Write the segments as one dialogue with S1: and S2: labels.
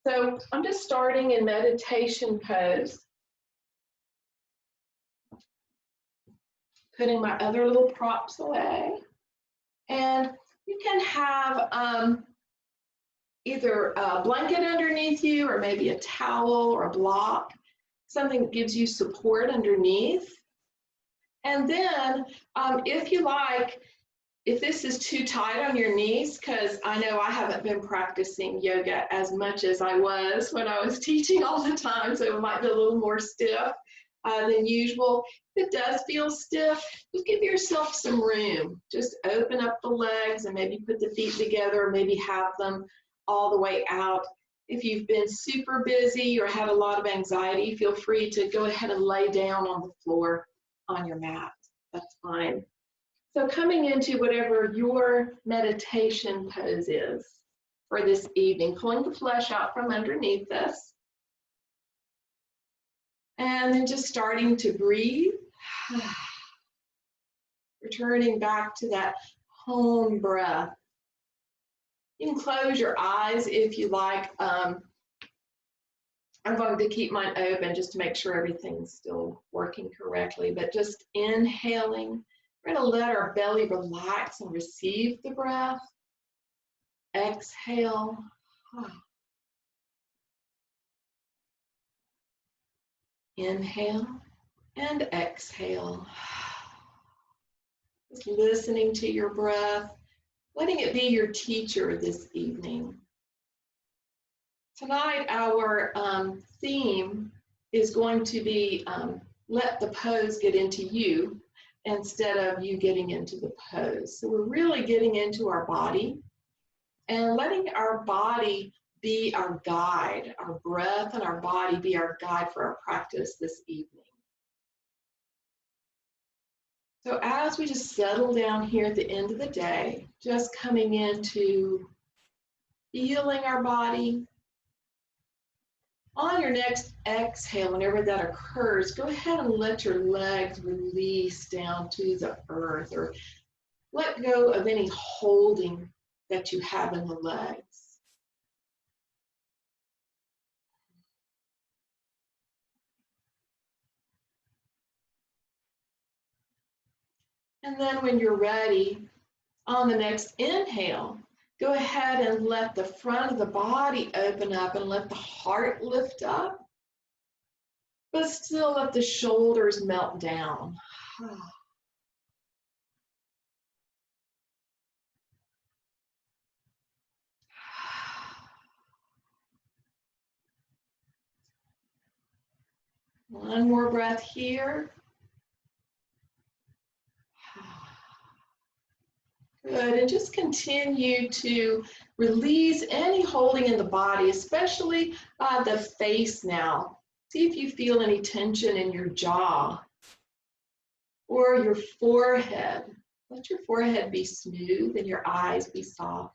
S1: So I'm just starting in meditation pose, putting my other little props away. And you can have either a blanket underneath you or maybe a towel or a block, something that gives you support underneath. And then if you like, if this is too tight on your knees, because I know I haven't been practicing yoga as much as I was when I was teaching all the time, so it might be a little more stiff than usual. If it does feel stiff, just give yourself some room. Just open up the legs and maybe put the feet together, or maybe have them all the way out. If you've been super busy or had a lot of anxiety, feel free to go ahead and lay down on the floor on your mat. That's fine. So coming into whatever your meditation pose is for this evening, pulling the flesh out from underneath us, and then just starting to breathe, returning back to that home breath. You can close your eyes if you like. I'm going to keep mine open just to make sure everything's still working correctly, but just inhaling. We're going to let our belly relax and receive the breath. Exhale. Inhale and exhale. Just listening to your breath, letting it be your teacher this evening. Tonight, our theme is going to be let the pose get into you, instead of you getting into the pose. So we're really getting into our body and letting our body be our guide, our breath and our body be our guide for our practice this evening. So as we just settle down here at the end of the day, just coming into feeling our body. On your next exhale, whenever that occurs, go ahead and let your legs release down to the earth, or let go of any holding that you have in the legs. And then when you're ready, on the next inhale, go ahead and let the front of the body open up and let the heart lift up, but still let the shoulders melt down. One more breath here. Good, and just continue to release any holding in the body, especially the face now. See if you feel any tension in your jaw or your forehead. Let your forehead be smooth and your eyes be soft.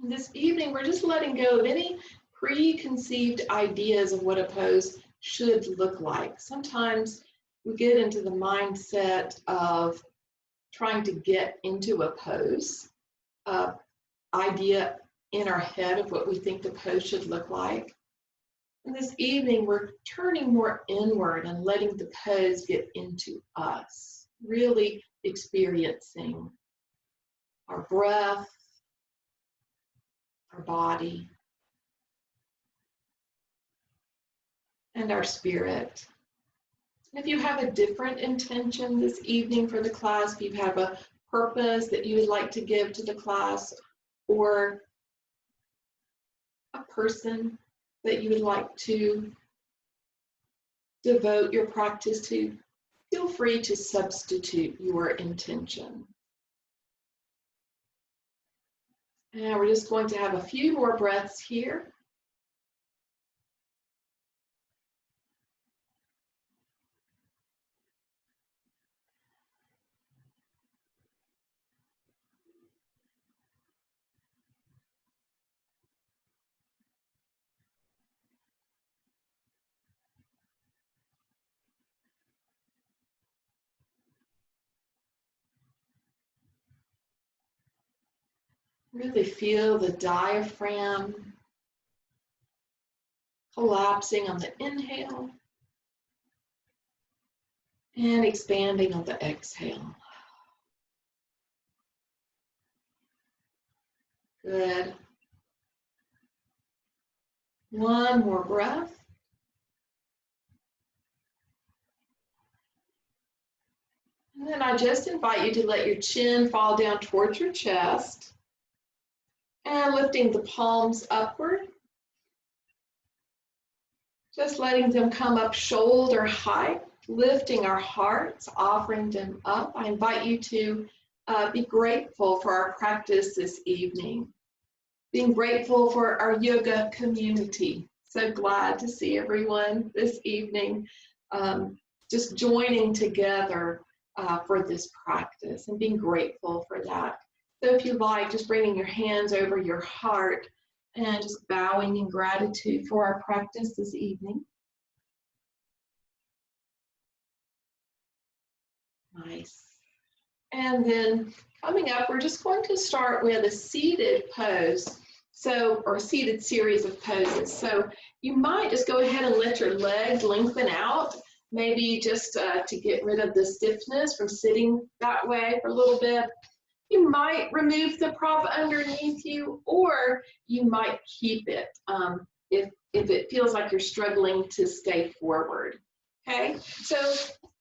S1: And this evening, we're just letting go of any preconceived ideas of what a pose should look like. Sometimes we get into the mindset of trying to get into a pose, idea in our head of what we think the pose should look like. And this evening, we're turning more inward and letting the pose get into us, really experiencing our breath, our body, and our spirit. If you have a different intention this evening for the class, if you have a purpose that you would like to give to the class, or a person that you would like to devote your practice to, feel free to substitute your intention. And we're just going to have a few more breaths here. Really feel the diaphragm collapsing on the inhale and expanding on the exhale. Good. One more breath. And then I just invite you to let your chin fall down towards your chest and lifting the palms upward. Just letting them come up shoulder height, lifting our hearts, offering them up. I invite you to be grateful for our practice this evening. Being grateful for our yoga community. So glad to see everyone this evening just joining together for this practice and being grateful for that. So if you like, just bringing your hands over your heart and just bowing in gratitude for our practice this evening. Nice. And then coming up, we're just going to start with a seated pose. So, or a seated series of poses. So you might just go ahead and let your legs lengthen out, maybe just to get rid of the stiffness from sitting that way for a little bit. You might remove the prop underneath you, or you might keep it if it feels like you're struggling to stay forward. Okay, so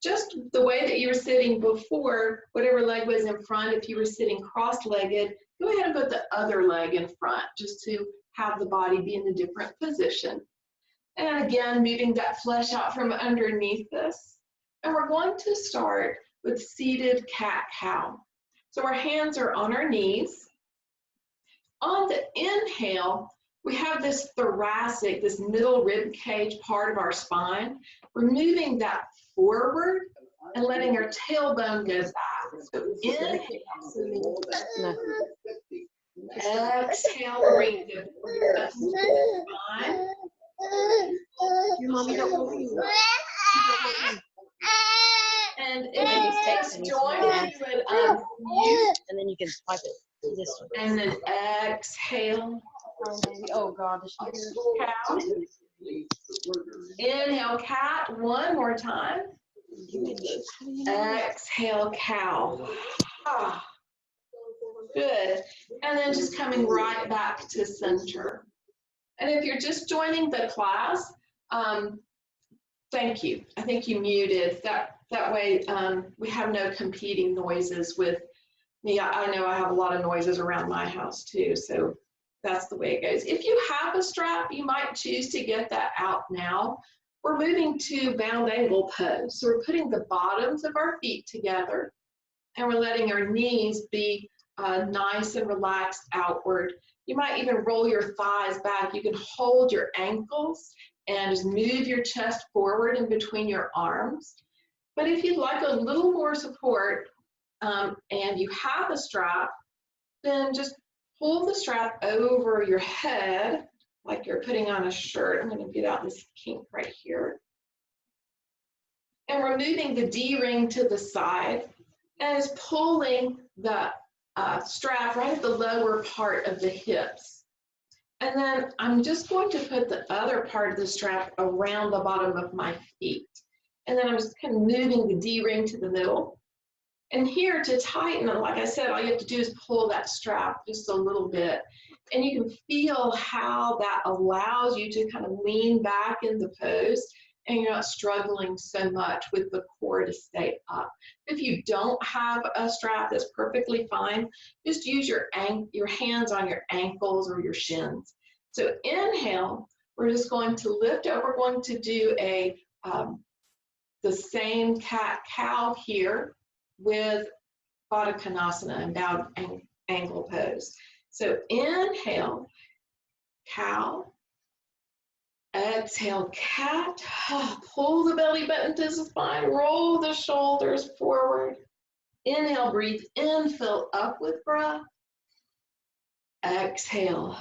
S1: just the way that you were sitting before, whatever leg was in front, if you were sitting cross-legged, go ahead and put the other leg in front just to have the body be in a different position. And again, moving that flesh out from underneath us. And we're going to start with seated cat-cow. So our hands are on our knees. On the inhale, we have this thoracic, this middle rib cage part of our spine. We're moving that forward and letting our tailbone go back. So inhale. Exhale, bring the spine.
S2: Your mommy don't want you.
S1: And if you join, you would mute.
S2: And then you can swipe it this way.
S1: And then exhale.
S2: Oh God,
S1: Cow. Inhale, cat. One more time. Exhale, cow. Ah. Good. And then just coming right back to center. And if you're just joining the class, thank you. I think you muted. That way we have no competing noises with me. I know I have a lot of noises around my house too, so that's the way it goes. If you have a strap, you might choose to get that out now. We're moving to bound ankle pose. So we're putting the bottoms of our feet together and we're letting our knees be nice and relaxed outward. You might even roll your thighs back. You can hold your ankles and just move your chest forward in between your arms. But if you'd like a little more support and you have a strap, then just pull the strap over your head like you're putting on a shirt. I'm going to get out this kink right here. And we're moving the D-ring to the side and is pulling the strap right at the lower part of the hips. And then I'm just going to put the other part of the strap around the bottom of my feet. And then I'm just kind of moving the D-ring to the middle. And here to tighten, like I said, all you have to do is pull that strap just a little bit. And you can feel how that allows you to kind of lean back in the pose and you're not struggling so much with the core to stay up. If you don't have a strap, that's perfectly fine. Just use your hands on your ankles or your shins. So inhale, we're just going to lift up. We're going to do the same cat-cow here with Baddha Konasana and bowed ankle pose. So inhale, cow. Exhale, cat. Pull the belly button to the spine. Roll the shoulders forward. Inhale, breathe in, fill up with breath. Exhale.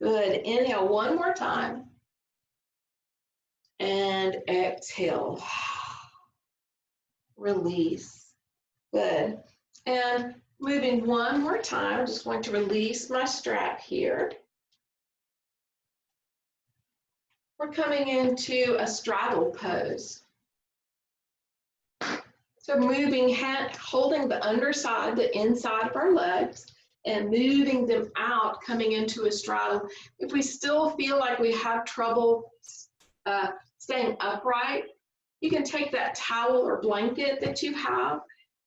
S1: Good. Inhale one more time. And exhale. Release. Good. And Moving one more time, I'm just going to release my strap here. We're coming into a straddle pose. So moving, holding the underside, the inside of our legs, and moving them out, coming into a straddle. If we still feel like we have trouble staying upright, you can take that towel or blanket that you have,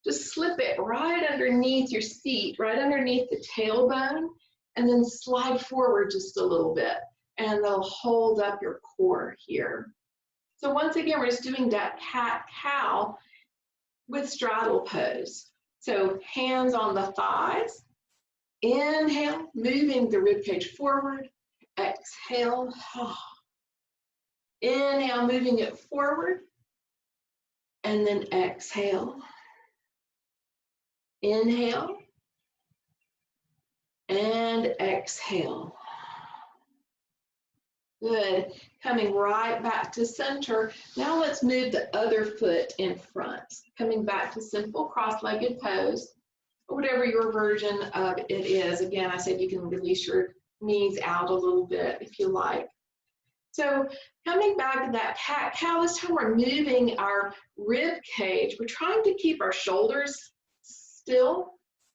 S1: just slip it right underneath your seat, right underneath the tailbone, and then slide forward just a little bit, and they'll hold up your core here. So once again, we're just doing that cat-cow with straddle pose. So hands on the thighs, inhale, moving the ribcage forward, exhale, inhale, moving it forward, and then exhale, inhale, and exhale. Good, coming right back to center. Now let's move the other foot in front, coming back to simple cross-legged pose, or whatever your version of it is. Again, I said you can release your knees out a little bit if you like. So coming back to that cat-cow, this time we're moving our rib cage. We're trying to keep our shoulders still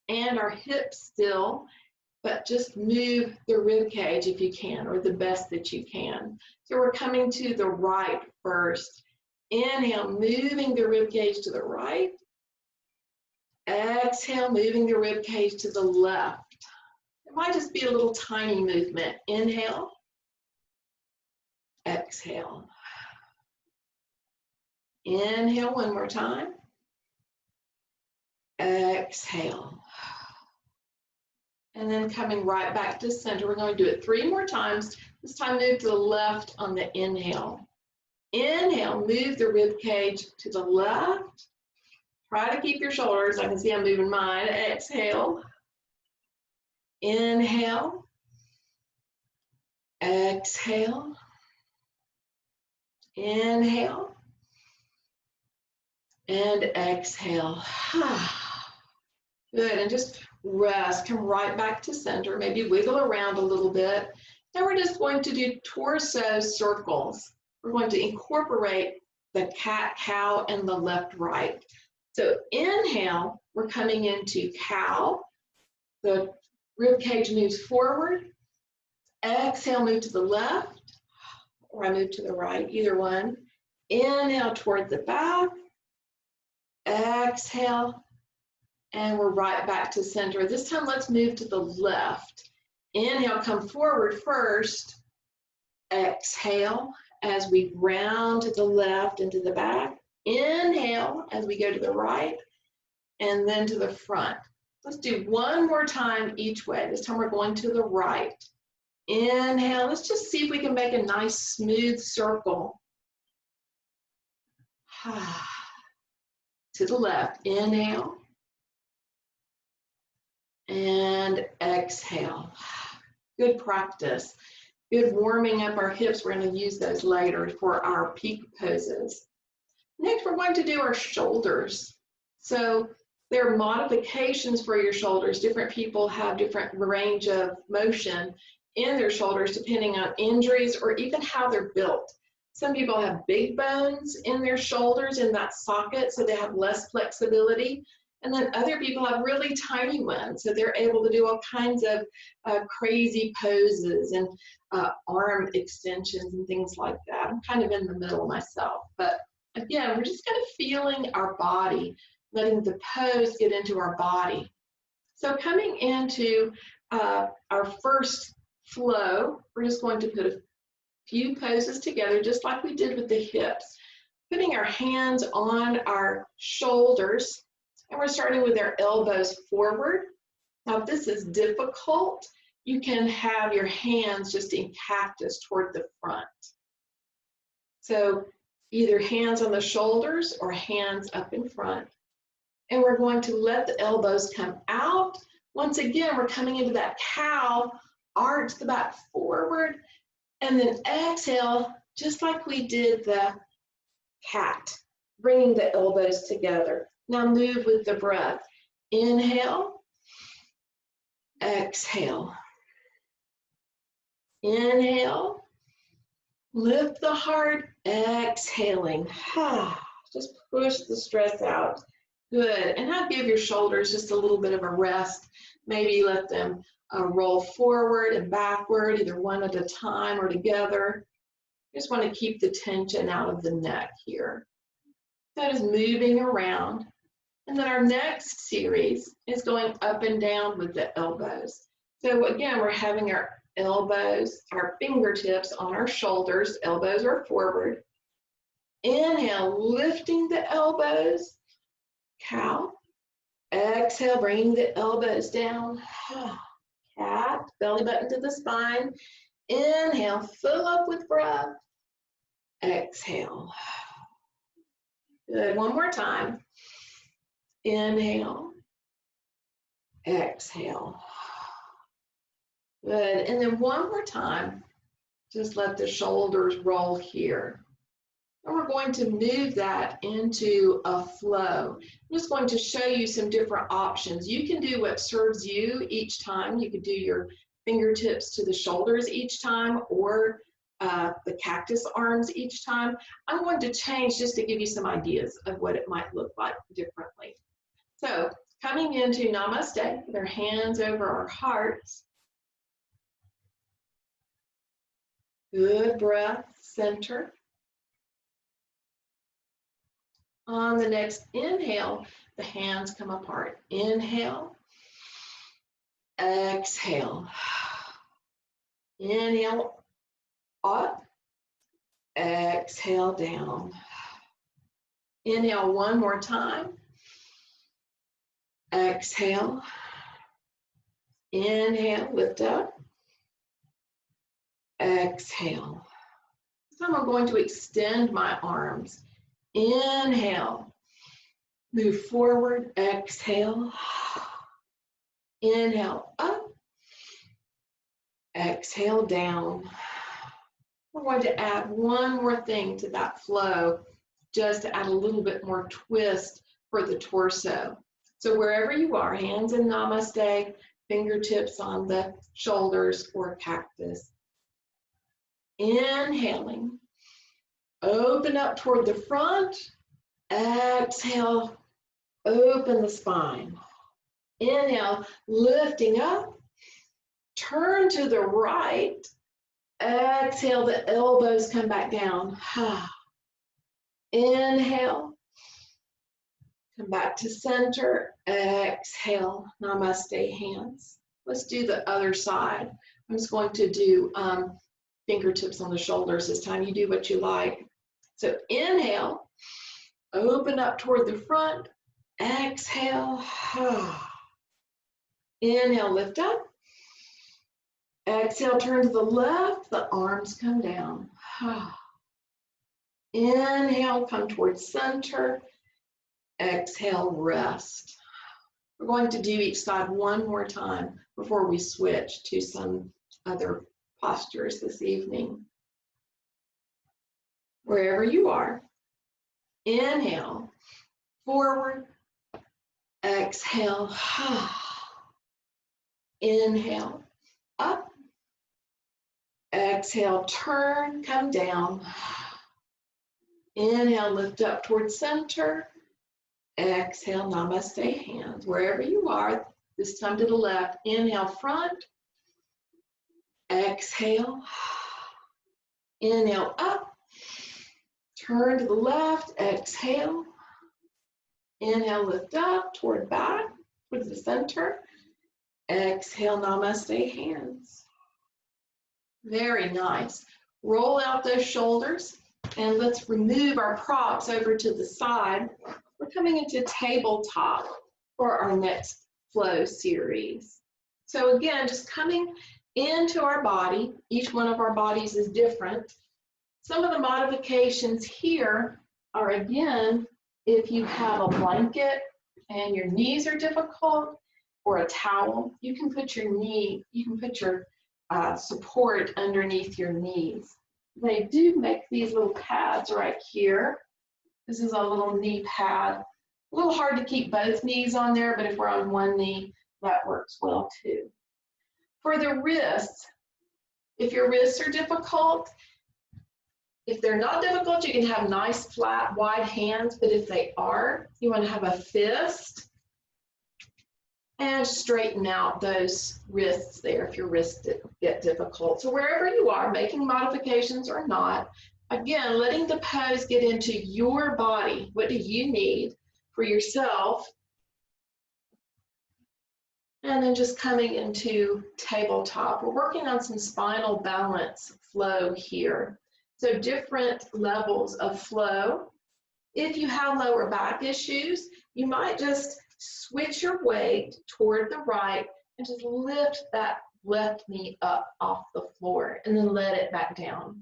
S1: and our hips still, but just move the rib cage if you can, or the best that you can. So we're coming to the right first. Inhale, moving the rib cage to the right. Exhale, moving the rib cage to the left. It might just be a little tiny movement. Inhale, exhale. Inhale one more time. Exhale. And then coming right back to center. We're going to do it 3 more times. This time move to the left on the inhale. Inhale, move the rib cage to the left. Try to keep your shoulders. I can see I'm moving mine. Exhale. Inhale. Exhale. Inhale. And exhale. Good, and just rest, come right back to center, maybe wiggle around a little bit. Now we're just going to do torso circles. We're going to incorporate the cat-cow and the left-right. So inhale, we're coming into cow. The rib cage moves forward. Exhale, move to the left, or I move to the right, either one. Inhale toward the back. Exhale. And we're right back to center. This time, let's move to the left. Inhale, come forward first. Exhale as we round to the left and to the back. Inhale as we go to the right and then to the front. Let's do one more time each way. This time we're going to the right. Inhale. Let's just see if we can make a nice smooth circle. To the left. Inhale. And exhale. Good practice. Good warming up our hips. We're going to use those later for our peak poses. Next, we're going to do our shoulders. So there are modifications for your shoulders. Different people have different range of motion in their shoulders depending on injuries or even how they're built. Some people have big bones in their shoulders in that socket, so they have less flexibility. And then other people have really tiny ones, so they're able to do all kinds of crazy poses and arm extensions and things like that. I'm kind of in the middle myself. But again, we're just kind of feeling our body, letting the pose get into our body. So coming into our first flow, we're just going to put a few poses together, just like we did with the hips. Putting our hands on our shoulders. And we're starting with our elbows forward. Now, if this is difficult, you can have your hands just in cactus toward the front. So either hands on the shoulders or hands up in front. And we're going to let the elbows come out. Once again, we're coming into that cow, arch the back forward, and then exhale, just like we did the cat, bringing the elbows together. Now move with the breath. Inhale, exhale. Inhale, lift the heart, exhaling. Just push the stress out. Good, and now give your shoulders just a little bit of a rest. Maybe let them roll forward and backward, either one at a time or together. Just want to keep the tension out of the neck here. That is moving around. And then our next series is going up and down with the elbows. So again, we're having our elbows, our fingertips on our shoulders, elbows are forward. Inhale, lifting the elbows, cow. Exhale, bringing the elbows down. Cat, belly button to the spine. Inhale, fill up with breath. Exhale. Good, one more time. Inhale, exhale. Good, and then one more time. Just let the shoulders roll here. And we're going to move that into a flow. I'm just going to show you some different options. You can do what serves you each time. You could do your fingertips to the shoulders each time, or the cactus arms each time. I'm going to change just to give you some ideas of what it might look like differently. So coming into Namaste with our hands over our hearts. Good breath, center. On the next inhale, the hands come apart. Inhale, exhale. Inhale, up, exhale, down. Inhale one more time. Exhale. Inhale, lift up. Exhale. So I'm going to extend my arms. Inhale, move forward, exhale. Inhale, up. Exhale, down. We're going to add one more thing to that flow, just to add a little bit more twist for the torso. So wherever you are, hands in Namaste, fingertips on the shoulders or cactus. Inhaling, open up toward the front. Exhale, open the spine. Inhale, lifting up. Turn to the right. Exhale, the elbows come back down. Inhale, come back to center. Exhale, Namaste hands. Let's do the other side. I'm just going to do fingertips on the shoulders this time. You do what you like. So inhale, open up toward the front. Exhale. Inhale, lift up. Exhale, turn to the left. The arms come down. Inhale, come towards center. Exhale, rest. We're going to do each side one more time before we switch to some other postures this evening. Wherever you are, inhale, forward, exhale, inhale, up, exhale, turn, come down, inhale, lift up towards center, exhale, Namaste hands. Wherever you are, this time to the left, inhale, front, exhale, inhale, up, turn to the left, exhale, inhale, lift up, toward back, towards the center, exhale, Namaste hands. Very nice. Roll out those shoulders, and let's remove our props over to the side. We're coming into tabletop for our next flow series. So again, just coming into our body. Each one of our bodies is different. Some of the modifications here are, again, if you have a blanket and your knees are difficult, or a towel, you can put your support underneath your knees. They do make these little pads right here. This is a little knee pad. A little hard to keep both knees on there, but if we're on one knee, that works well too. For the wrists, if your wrists are difficult, if they're not difficult, you can have nice, flat, wide hands, but if they are, you want to have a fist and straighten out those wrists there if your wrists get difficult. So wherever you are, making modifications or not, again, letting the pose get into your body. What do you need for yourself? And then just coming into tabletop. We're working on some spinal balance flow here. So different levels of flow. If you have lower back issues, you might just switch your weight toward the right and just lift that left knee up off the floor and then let it back down.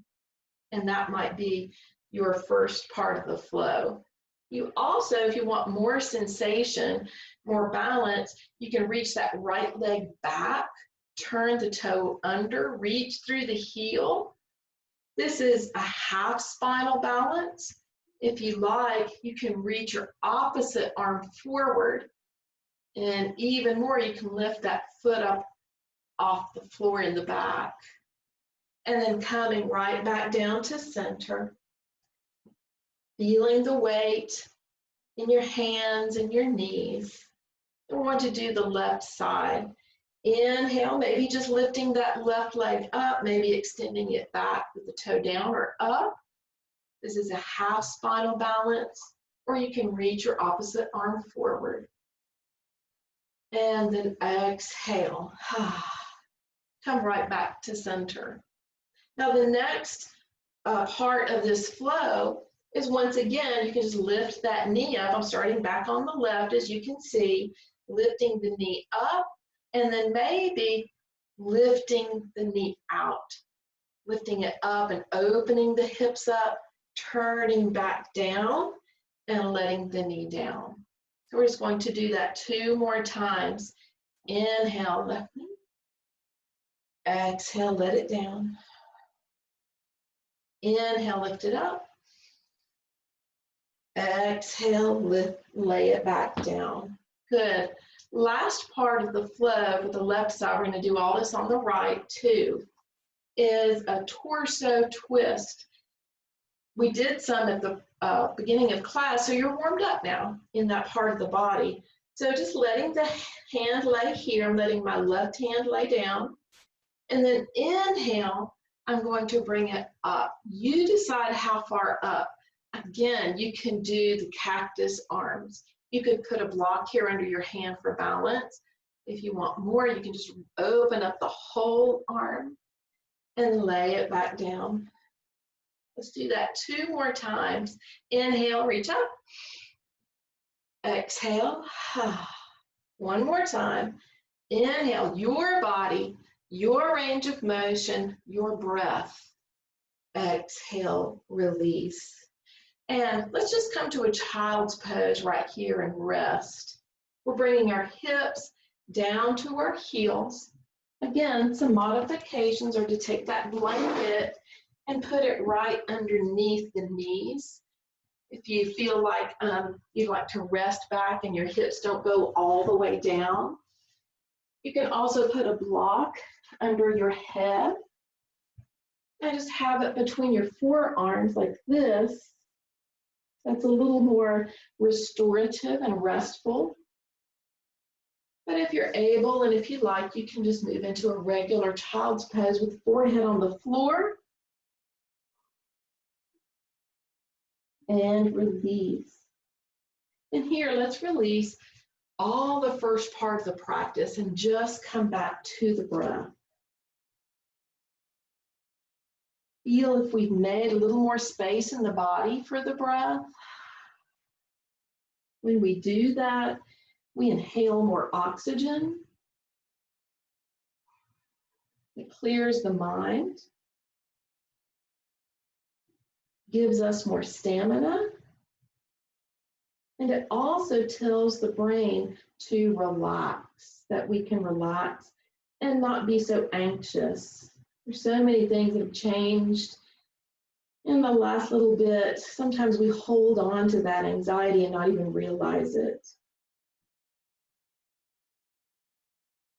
S1: And that might be your first part of the flow. You also, if you want more sensation, more balance, you can reach that right leg back, turn the toe under, reach through the heel. This is a half spinal balance. If you like, you can reach your opposite arm forward, and even more, you can lift that foot up off the floor in the back. And then coming right back down to center, feeling the weight in your hands and your knees. We want to do the left side. Inhale, maybe just lifting that left leg up, maybe extending it back with the toe down or up. This is a half spinal balance, or you can reach your opposite arm forward. And then exhale. Come right back to center. Now the next part of this flow is, once again, you can just lift that knee up. I'm starting back on the left, as you can see, lifting the knee up, and then maybe lifting the knee out, lifting it up and opening the hips up, turning back down and letting the knee down. So we're just going to do that 2 more times. Inhale, left knee. Exhale, let it down. Inhale, lift it up. Exhale, lay it back down. Good. Last part of the flow with the left side, we're going to do all this on the right too, is a torso twist. We did some at the beginning of class, so you're warmed up now in that part of the body. So just letting the hand lay here, I'm letting my left hand lay down, and then inhale, I'm going to bring it up. You decide how far up. Again, you can do the cactus arms. You could put a block here under your hand for balance. If you want more, you can just open up the whole arm and lay it back down. Let's do that 2 more times. Inhale, reach up. Exhale. 1 more time. Inhale, your body, your range of motion, your breath. Exhale, release. And let's just come to a child's pose right here and rest. We're bringing our hips down to our heels. Again, some modifications are to take that blanket and put it right underneath the knees. If you feel like you'd like to rest back and your hips don't go all the way down, you can also put a block under your head and just have it between your forearms like this. That's a little more restorative and restful. But if you're able and if you like, you can just move into a regular child's pose with forehead on the floor. And release. And here, let's release all the first part of the practice and just come back to the breath. Feel if we've made a little more space in the body for the breath. When we do that, we inhale more oxygen. It clears the mind, gives us more stamina, and it also tells the brain to relax, that we can relax and not be so anxious. There's so many things that have changed in the last little bit. Sometimes we hold on to that anxiety and not even realize it.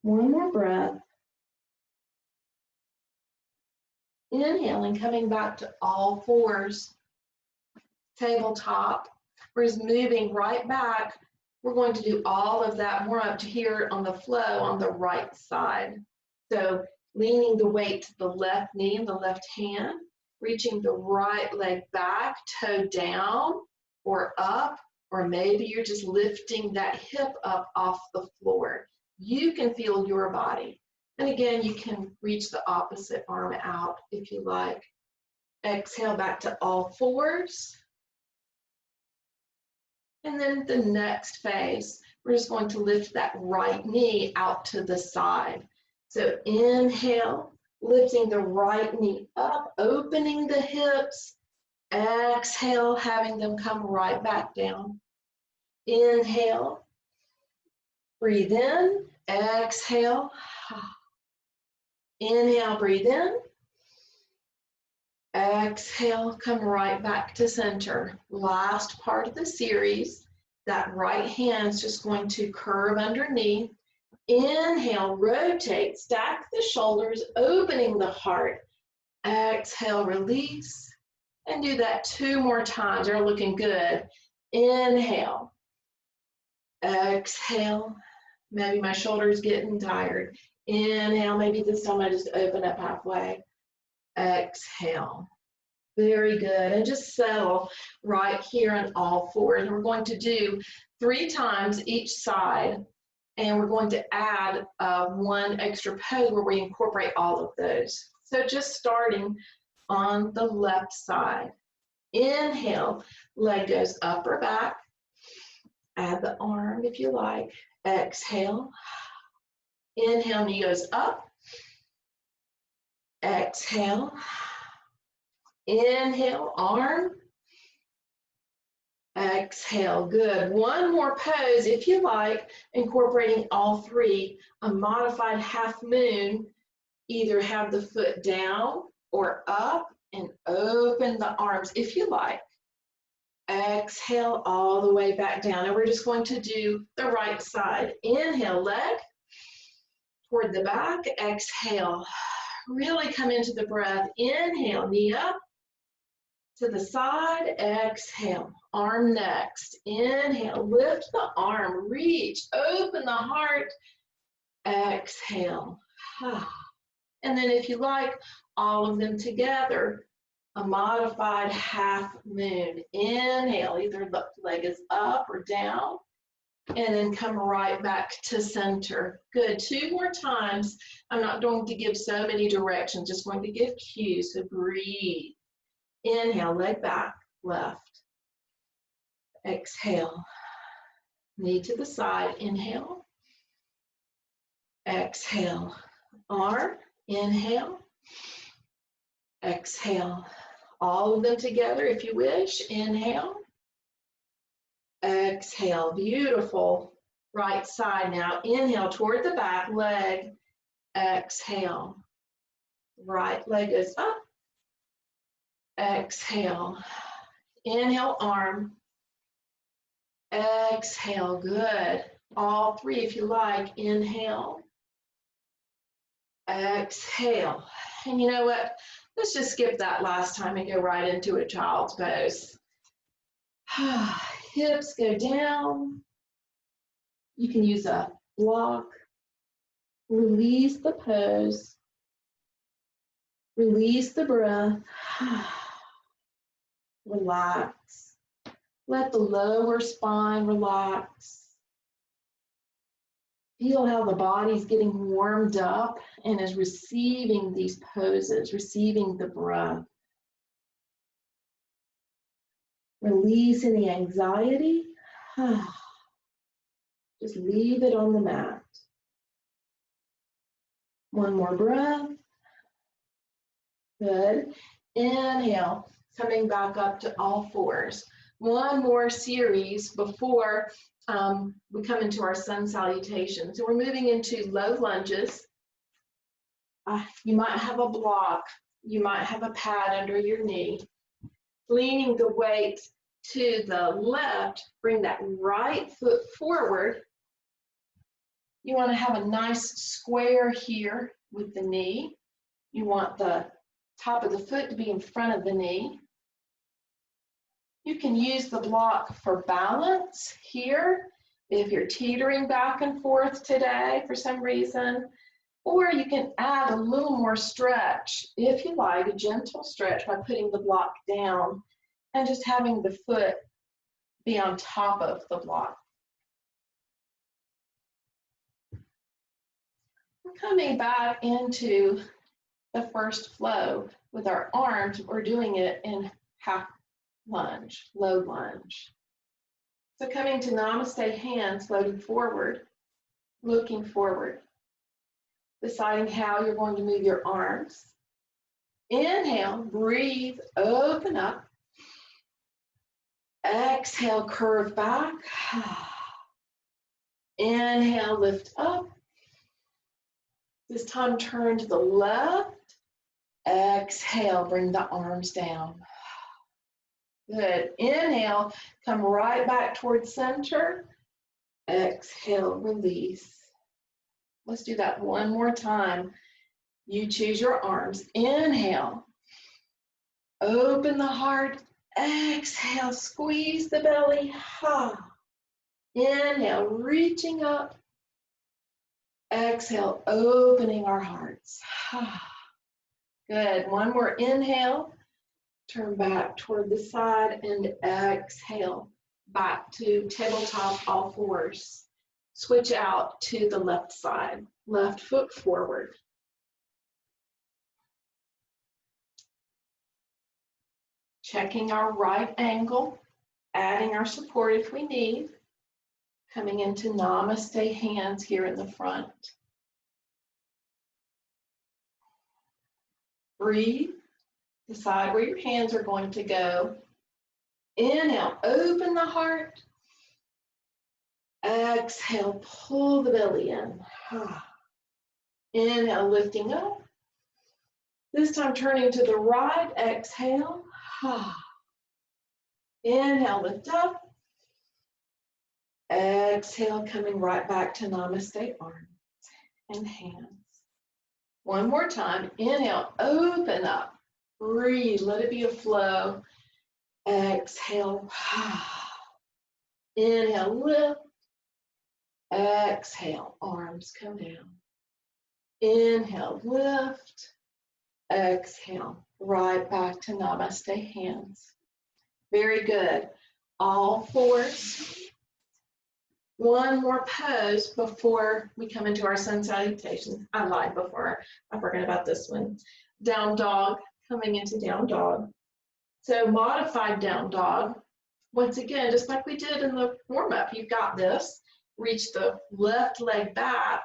S1: One more breath. Inhaling, coming back to all fours, tabletop. We're just moving right back. We're going to do all of that more up to here on the flow on the right side. So leaning the weight to the left knee and the left hand, reaching the right leg back, toe down or up, or maybe you're just lifting that hip up off the floor. You can feel your body. And again, you can reach the opposite arm out if you like. Exhale back to all fours. And then the next phase, we're just going to lift that right knee out to the side. So inhale, lifting the right knee up, opening the hips. Exhale, having them come right back down. Inhale, breathe in, exhale. Inhale, breathe in. Exhale, come right back to center. Last part of the series, that right hand's just going to curve underneath. Inhale, rotate, stack the shoulders, opening the heart. Exhale, release, and do that 2 more times. They're looking good. Inhale, exhale. Maybe my shoulder's getting tired. Inhale, maybe this time I just open up halfway. Exhale. Very good. And just settle right here on all fours. We're going to do 3 times each side. And we're going to add 1 extra pose where we incorporate all of those. So just starting on the left side. Inhale, leg goes up or back. Add the arm if you like. Exhale. Inhale, knee goes up. Exhale. Inhale, arm. Exhale, good. 1 more pose if you like, incorporating all 3. A modified half moon, either have the foot down or up and open the arms if you like. Exhale all the way back down. And we're just going to do the right side. Inhale, leg toward the back. Exhale, really come into the breath. Inhale, knee up to the side. Exhale, arm next. Inhale, lift the arm, reach, open the heart. Exhale. And then if you like, all of them together, a modified half moon. Inhale, either the leg is up or down, and then come right back to center. Good, 2 more times. I'm not going to give so many directions, just going to give cues, so breathe. Inhale, leg back, left. Exhale, knee to the side, inhale. Exhale, arm, inhale. Exhale, all of them together if you wish. Inhale. Exhale, beautiful. Right side now. Inhale toward the back leg. Exhale. Right leg is up. Exhale. Inhale, arm. Exhale, good. All 3 if you like. Inhale. Exhale. And you know what? Let's just skip that last time and go right into a child's pose. Hips go down. You can use a block. Release the pose. Release the breath. Relax. Let the lower spine relax. Feel how the body's getting warmed up and is receiving these poses, receiving the breath. Release any anxiety. Just leave it on the mat. 1 more breath. Good. Inhale, coming back up to all fours. 1 more series before we come into our sun salutation. So we're moving into low lunges. You might have a block. You might have a pad under your knee. Leaning the weight to the left, bring that right foot forward. You want to have a nice square here with the knee. You want the top of the foot to be in front of the knee. You can use the block for balance here if you're teetering back and forth today for some reason, or you can add a little more stretch, if you like, a gentle stretch by putting the block down and just having the foot be on top of the block. We're coming back into the first flow with our arms. We're doing it in half lunge, low lunge. So coming to namaste, hands floating forward, looking forward, deciding how you're going to move your arms. Inhale, breathe, open up. Exhale, curve back. Inhale, lift up. This time turn to the left. Exhale, bring the arms down. Good. Inhale, come right back towards center. Exhale, release. Let's do that one more time. You choose your arms. Inhale. Open the heart. Exhale, squeeze the belly. Inhale, reaching up. Exhale, opening our hearts. Good. One more inhale. Turn back toward the side and exhale back to tabletop all fours. Switch out to the left side, left foot forward. Checking our right angle, adding our support if we need. Coming into namaste, hands here in the front. Breathe. Decide where your hands are going to go. Inhale, open the heart. Exhale, pull the belly in. Inhale, lifting up. This time turning to the right, exhale. Inhale, lift up. Exhale, coming right back to namaste, arms and hands. One more time. Inhale, open up. Breathe, let it be a flow. Exhale. Inhale, lift. Exhale, arms come down. Inhale, lift. Exhale, right back to namaste, hands. Very good. All fours. One more pose before we come into our sun salutation. I lied before. I forgot about this one. Down dog, coming into down dog. So modified down dog. Once again, just like we did in the warm-up, you've got this. Reach the left leg back.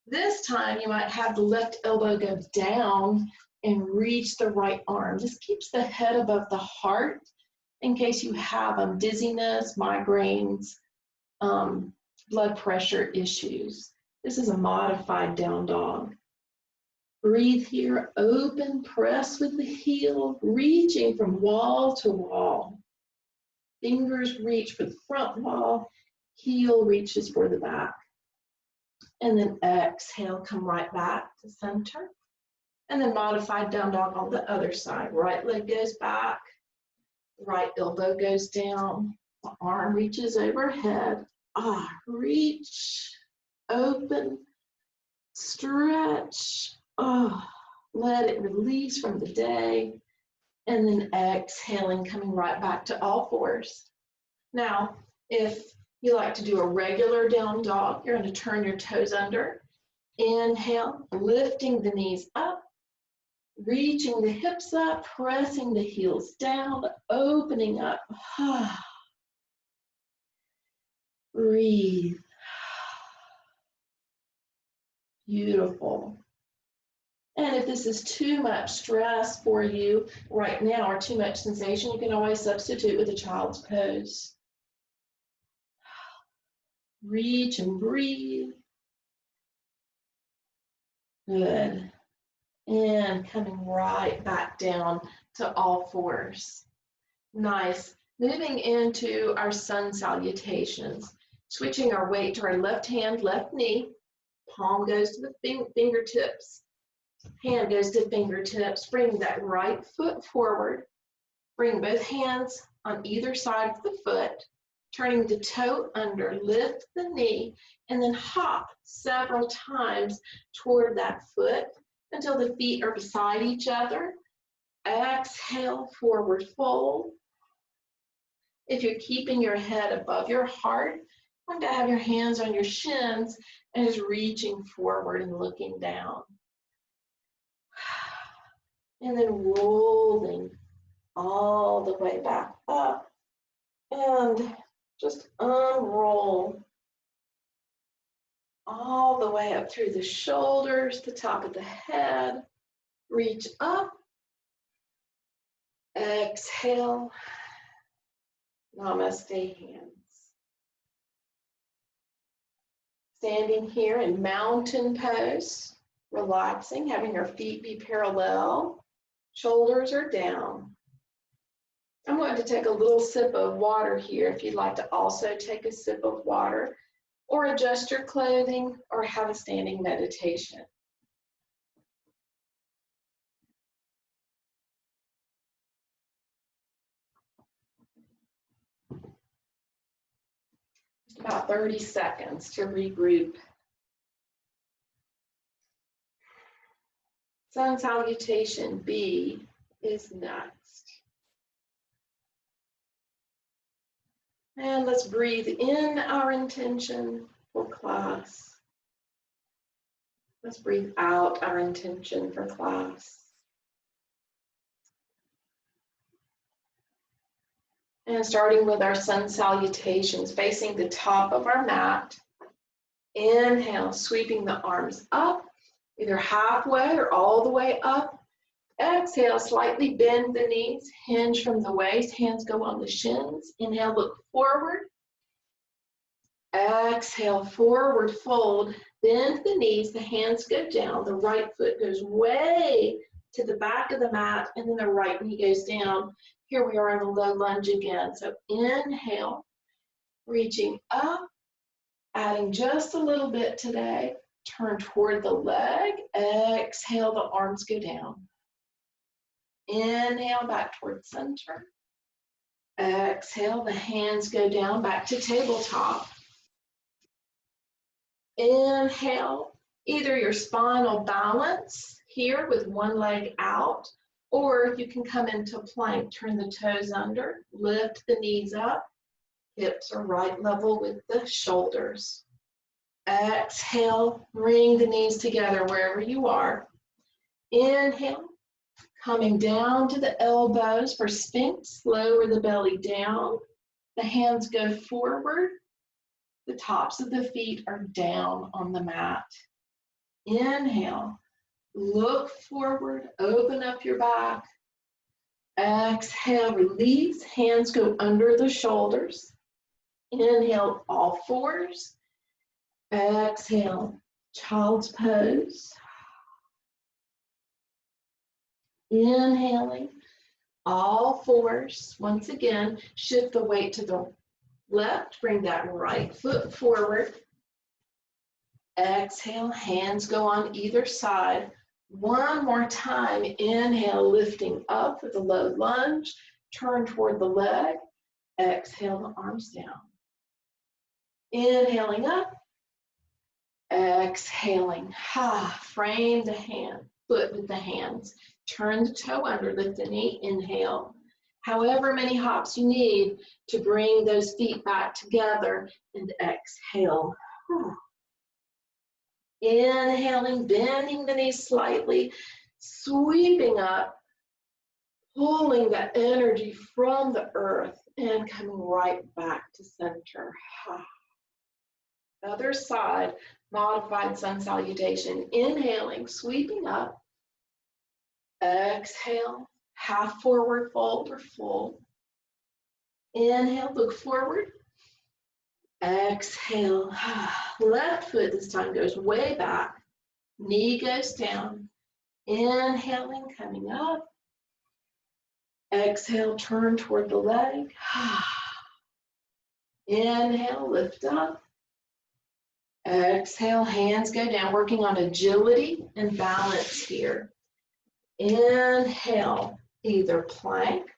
S1: This time you might have the left elbow go down and reach the right arm. This keeps the head above the heart in case you have dizziness, migraines, blood pressure issues. This is a modified down dog. Breathe here, open, press with the heel, reaching from wall to wall. Fingers reach for the front wall, heel reaches for the back. And then exhale, come right back to center. And then modified down dog on the other side. Right leg goes back, right elbow goes down, the arm reaches overhead. Reach, open, stretch. Let it release from the day. And then exhaling, coming right back to all fours. Now, if you like to do a regular down dog, you're going to turn your toes under. Inhale, lifting the knees up, reaching the hips up, pressing the heels down, opening up. Breathe. Beautiful. And if this is too much stress for you right now or too much sensation, you can always substitute with a child's pose. Reach and breathe. Good. And coming right back down to all fours. Nice. Moving into our sun salutations. Switching our weight to our left hand, left knee. Palm goes to the fingertips. Hand goes to fingertips. Bring that right foot forward. Bring both hands on either side of the foot, turning the toe under, lift the knee, and then hop several times toward that foot until the feet are beside each other. Exhale, forward fold. If you're keeping your head above your heart, you want to have your hands on your shins and just reaching forward and looking down. And then rolling all the way back up and just unroll all the way up through the shoulders, the top of the head. Reach up. Exhale. Namaste hands. Standing here in mountain pose, relaxing, having our feet be parallel, shoulders are down. I'm going to take a little sip of water here if you'd like to also take a sip of water or adjust your clothing or have a standing meditation. Just about 30 seconds to regroup. Sun salutation B is next. And let's breathe in our intention for class. Let's breathe out our intention for class. And starting with our sun salutations, facing the top of our mat. Inhale, sweeping the arms up, either halfway or all the way up. Exhale, slightly bend the knees, hinge from the waist, hands go on the shins. Inhale, look forward. Exhale, forward fold, bend the knees, the hands go down, the right foot goes way to the back of the mat, and then the right knee goes down. Here we are in a low lunge again. So inhale, reaching up, adding just a little bit today. Turn toward the leg. Exhale, the arms go down. Inhale, back toward center. Exhale, the hands go down, back to tabletop. Inhale, either your spinal balance here with one leg out, or you can come into plank, turn the toes under, lift the knees up, hips are right level with the shoulders. Exhale, bring the knees together wherever you are. Inhale, coming down to the elbows for Sphinx, lower the belly down. The hands go forward. The tops of the feet are down on the mat. Inhale, look forward, open up your back. Exhale, release, hands go under the shoulders. Inhale, all fours. Exhale, child's pose. Inhaling, all fours. Once again, shift the weight to the left, bring that right foot forward. Exhale, hands go on either side. One more time, inhale, lifting up for the low lunge. Turn toward the leg. Exhale, the arms down. Inhaling up. Exhaling. Frame the hand, foot with the hands. Turn the toe under, lift the knee, inhale. However many hops you need to bring those feet back together, and exhale. Inhaling, bending the knees slightly, sweeping up, pulling that energy from the earth and coming right back to center. Other side, modified sun salutation. Inhaling, sweeping up. Exhale, half forward fold or full. Inhale, look forward. Exhale, left foot this time goes way back. Knee goes down. Inhaling, coming up. Exhale, turn toward the leg. Inhale, lift up. Exhale, hands go down, working on agility and balance here. Inhale, either plank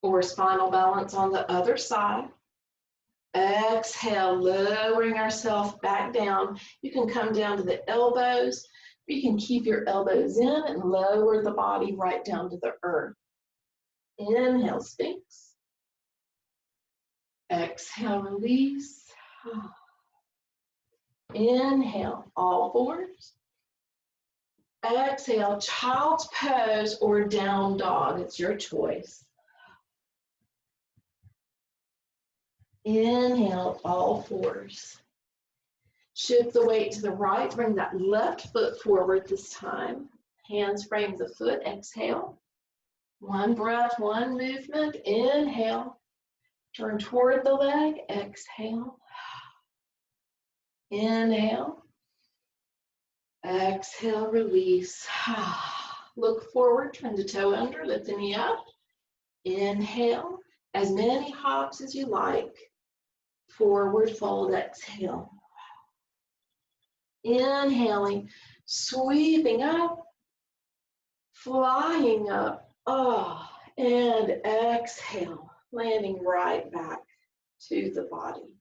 S1: or spinal balance on the other side. Exhale, lowering ourselves back down. You can come down to the elbows. You can keep your elbows in and lower the body right down to the earth. Inhale, Sphinx. Exhale, release. Inhale, all fours. Exhale, child's pose or down dog. It's your choice. Inhale, all fours. Shift the weight to the right. Bring that left foot forward this time. Hands frame the foot. Exhale. One breath, one movement. Inhale. Turn toward the leg. Exhale. Inhale. Exhale, release. Look forward, turn the toe under, lift the knee up. Inhale. As many hops as you like. Forward fold, exhale. Inhaling, sweeping up, flying up. And exhale, landing right back to the body.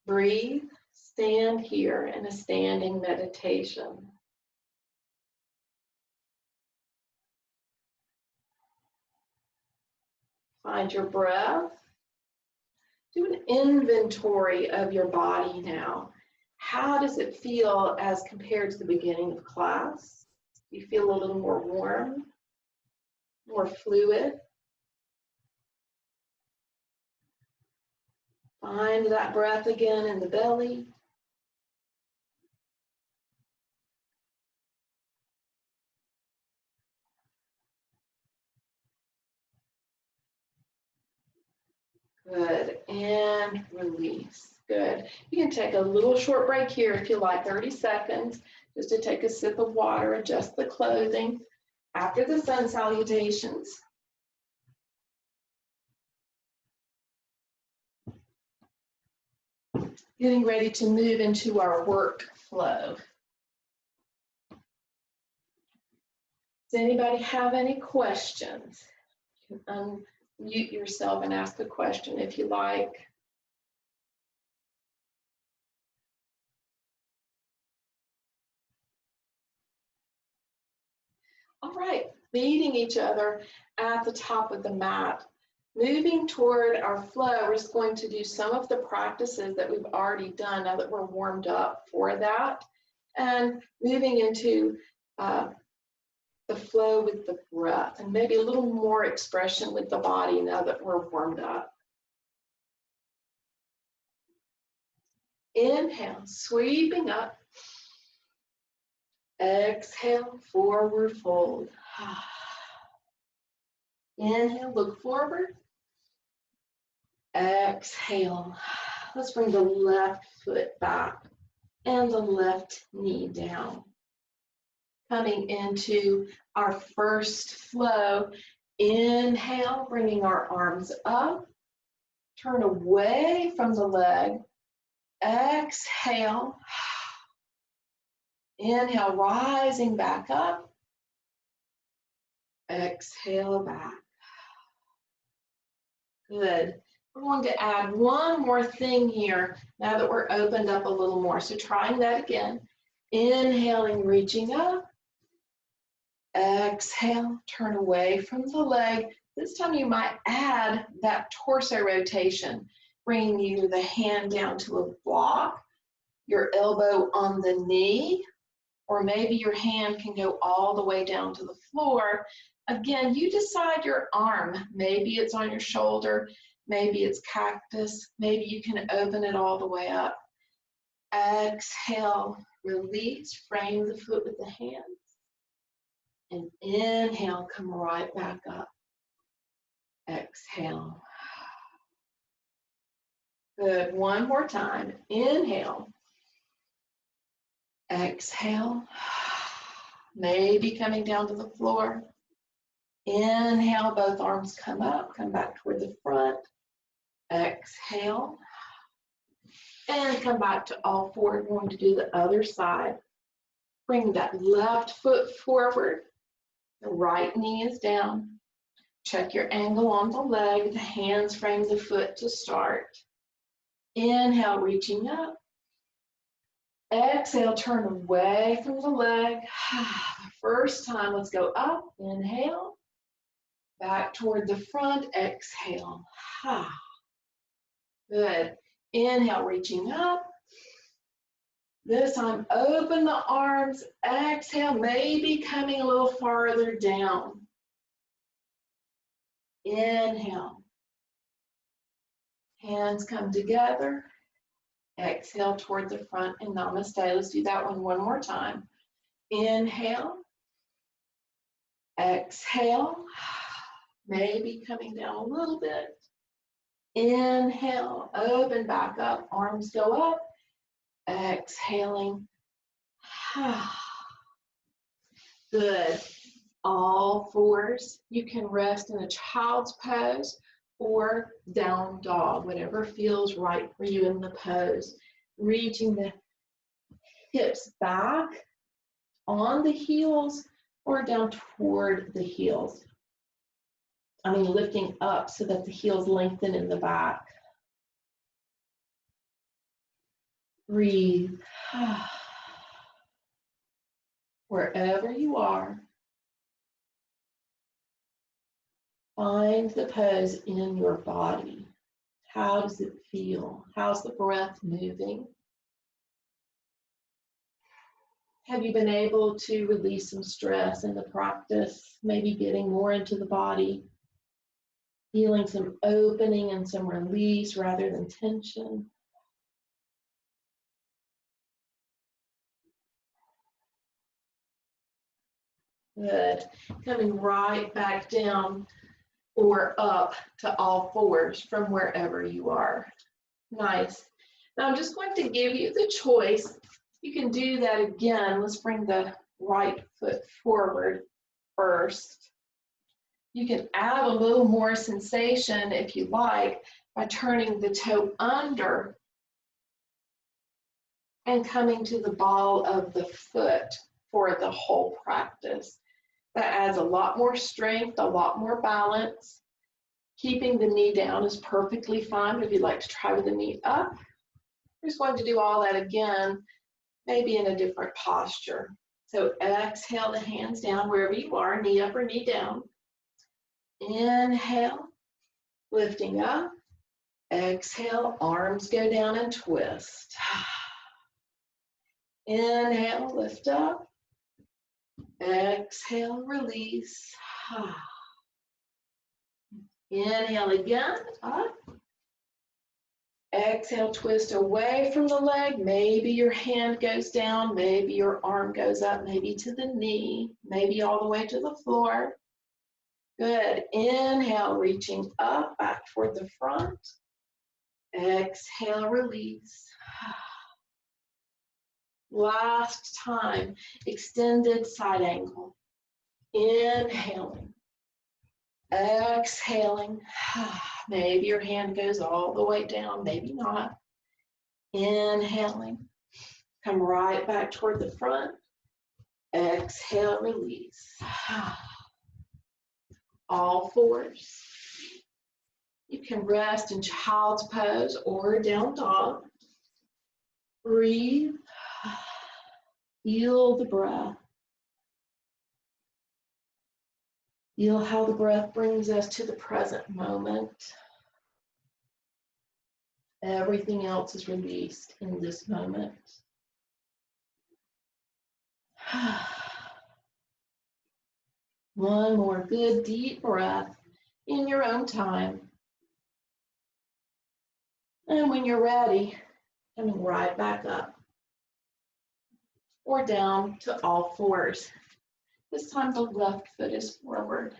S1: Breathe, stand here in a standing meditation. Find your breath. Do an inventory of your body now. How does it feel as compared to the beginning of class? Do you feel a little more warm, more fluid? Find that breath again in the belly. Good, and release. Good. You can take a little short break here if you like, 30 seconds, just to take a sip of water, adjust the clothing after the sun salutations. Getting ready to move into our workflow. Does anybody have any questions? You can unmute yourself and ask a question if you like. All right, meeting each other at the top of the mat. Moving toward our flow, we're just going to do some of the practices that we've already done now that we're warmed up for that. And moving into the flow with the breath and maybe a little more expression with the body now that we're warmed up. Inhale, sweeping up. Exhale, forward fold. Inhale, look forward. Exhale. Let's bring the left foot back and the left knee down. Coming into our first flow. Inhale, bringing our arms up. Turn away from the leg. Exhale. Inhale, rising back up. Exhale, back. Good. We're going to add one more thing here now that we're opened up a little more. So trying that again. Inhaling, reaching up. Exhale, turn away from the leg. This time you might add that torso rotation, bringing either the hand down to a block, your elbow on the knee, or maybe your hand can go all the way down to the floor. Again, you decide your arm. Maybe it's on your shoulder, maybe it's cactus, maybe you can open it all the way up. Exhale, release, frame the foot with the hands. And inhale, come right back up. Exhale. Good, one more time. Inhale. Exhale. Maybe coming down to the floor. Inhale, both arms come up, come back toward the front. Exhale. And come back to all four. We're going to do the other side. Bring that left foot forward. The right knee is down. Check your angle on the leg. The hands frame the foot to start. Inhale, reaching up. Exhale, turn away from the leg. First time, let's go up. Inhale. Back toward the front. Exhale. Good. Inhale, reaching up. This time, open the arms. Exhale, maybe coming a little farther down. Inhale. Hands come together. Exhale toward the front and namaste. Let's do that one more time. Inhale. Exhale. Maybe coming down a little bit. Inhale. Open back up. Arms go up. Exhaling. Good. All fours. You can rest in a child's pose or down dog, whatever feels right for you in the pose. Reaching the hips back on the heels or down toward the heels. I mean, lifting up so that the heels lengthen in the back. Breathe. Wherever you are, find the pose in your body. How does it feel? How's the breath moving? Have you been able to release some stress in the practice? Maybe getting more into the body, feeling some opening and some release rather than tension. Good. Coming right back down or up to all fours from wherever you are. Nice. Now I'm just going to give you the choice. You can do that again. Let's bring the right foot forward first. You can add a little more sensation if you like by turning the toe under and coming to the ball of the foot for the whole practice. That adds a lot more strength, a lot more balance. Keeping the knee down is perfectly fine, but if you'd like to try with the knee up, we're just going to do all that again, maybe in a different posture. So exhale the hands down wherever you are, knee up or knee down. Inhale, lifting up. Exhale, arms go down and twist. Inhale, lift up. Exhale, release. Inhale again, up. Exhale, twist away from the leg. Maybe your hand goes down, maybe your arm goes up, maybe to the knee, maybe all the way to the floor. Good. Inhale, reaching up, back toward the front. Exhale, release. Last time, extended side angle. Inhaling. Exhaling. Maybe your hand goes all the way down, maybe not. Inhaling. Come right back toward the front. Exhale, release. All fours. You can rest in child's pose or down dog. Breathe. Feel the breath. Feel how the breath brings us to the present moment. Everything else is released in this moment. One more good deep breath in your own time. And when you're ready, coming right back up or down to all fours. This time the left foot is forward.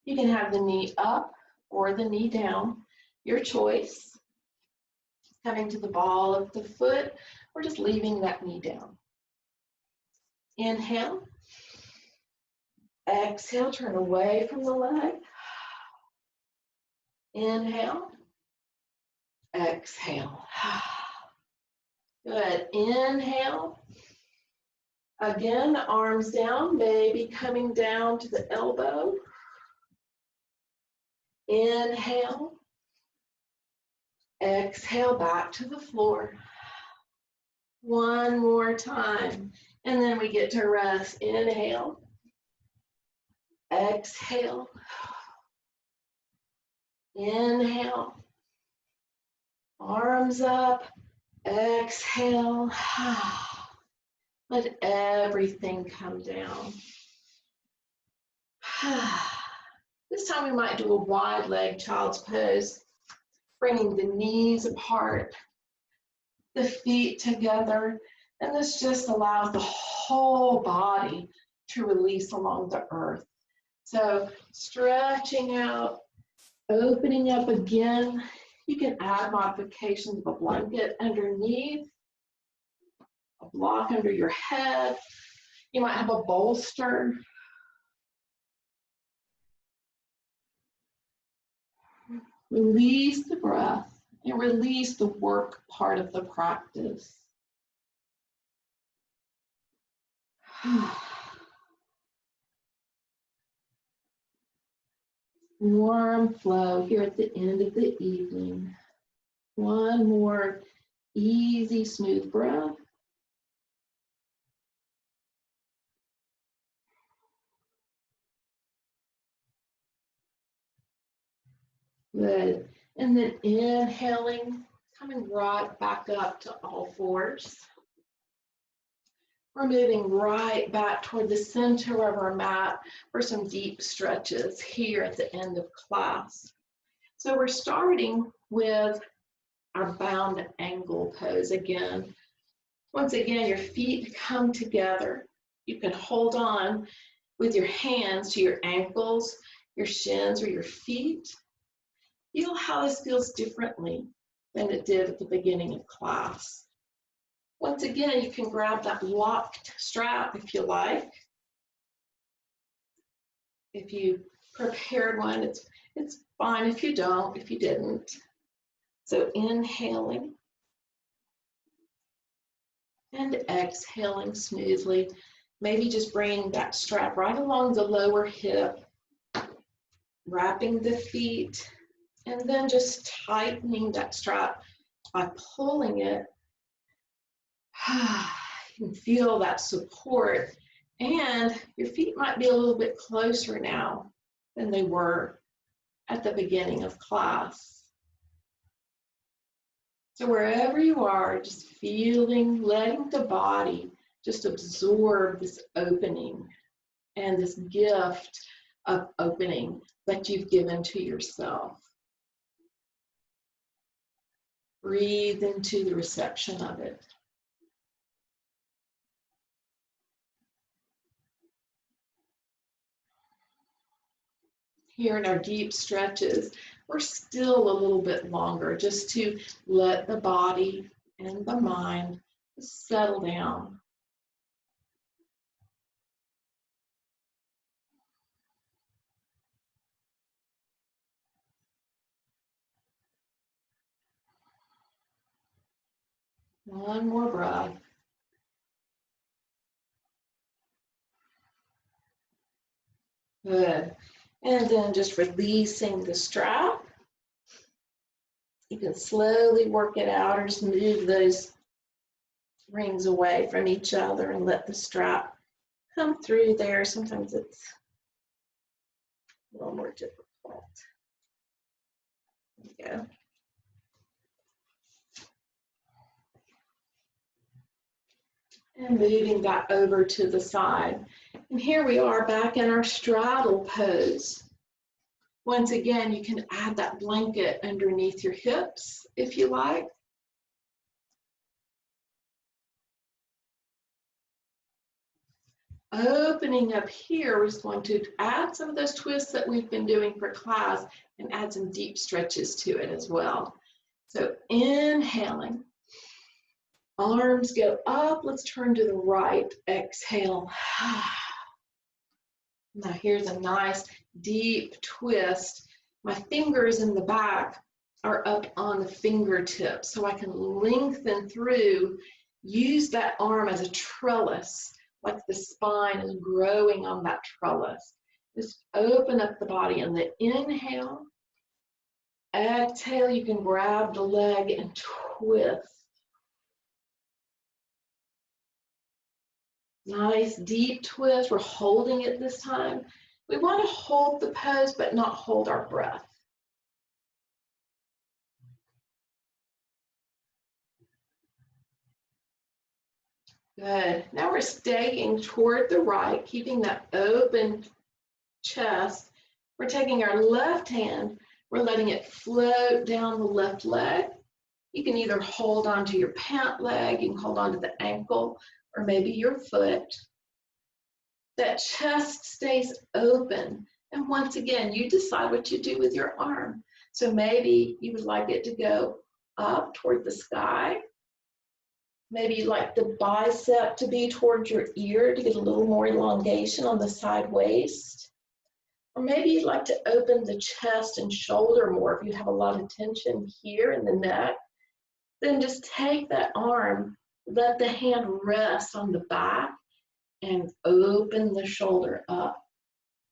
S1: You can have the knee up or the knee down, your choice. Coming to the ball of the foot or just leaving that knee down. Inhale. Exhale, turn away from the leg. Inhale. Exhale. Good. Inhale. Again, arms down, maybe coming down to the elbow. Inhale. Exhale back to the floor. One more time. And then we get to rest. Inhale. Exhale. Inhale. Arms up. Exhale. Let everything come down. This time we might do a wide leg child's pose, bringing the knees apart, the feet together, and this just allows the whole body to release along the earth. So stretching out, opening up again. You can add modifications of a blanket underneath, a block under your head. You might have a bolster. Release the breath and release the work part of the practice. Warm flow here at the end of the evening. One more easy, smooth breath. Good. And then inhaling, coming right back up to all fours. We're moving right back toward the center of our mat for some deep stretches here at the end of class. So we're starting with our bound angle pose again. Once again, your feet come together. You can hold on with your hands to your ankles, your shins, or your feet. Feel how this feels differently than it did at the beginning of class. Once again, you can grab that locked strap if you like. If you prepared one, it's fine if you don't, if you didn't. So inhaling and exhaling smoothly. Maybe just bringing that strap right along the lower hip, wrapping the feet, and then just tightening that strap by pulling it. You can feel that support, and your feet might be a little bit closer now than they were at the beginning of class. So wherever you are, just feeling, letting the body just absorb this opening and this gift of opening that you've given to yourself. Breathe into the reception of it. Here in our deep stretches, we're still a little bit longer just to let the body and the mind settle down. One more breath. Good. And then just releasing the strap. You can slowly work it out or just move those rings away from each other and let the strap come through there. Sometimes it's a little more difficult. There you go. And moving that over to the side. And here we are back in our straddle pose. Once again, you can add that blanket underneath your hips if you like. Opening up here, we're just going to add some of those twists that we've been doing for class and add some deep stretches to it as well. So inhaling, arms go up, let's turn to the right, exhale. Now here's a nice deep twist. My fingers in the back are up on the fingertips, so I can lengthen through, use that arm as a trellis, like the spine is growing on that trellis. Just open up the body on the inhale. Exhale, you can grab the leg and twist. Nice deep twist. We're holding it this time. We want to hold the pose, but not hold our breath. Good. Now we're staying toward the right, keeping that open chest. We're taking our left hand, we're letting it float down the left leg. You can either hold onto your pant leg, you can hold onto the ankle, or maybe your foot. That chest stays open. And once again, you decide what you do with your arm. So maybe you would like it to go up toward the sky. Maybe you'd like the bicep to be towards your ear to get a little more elongation on the side waist. Or maybe you'd like to open the chest and shoulder more if you have a lot of tension here in the neck. Then just take that arm, let the hand rest on the back, and open the shoulder up.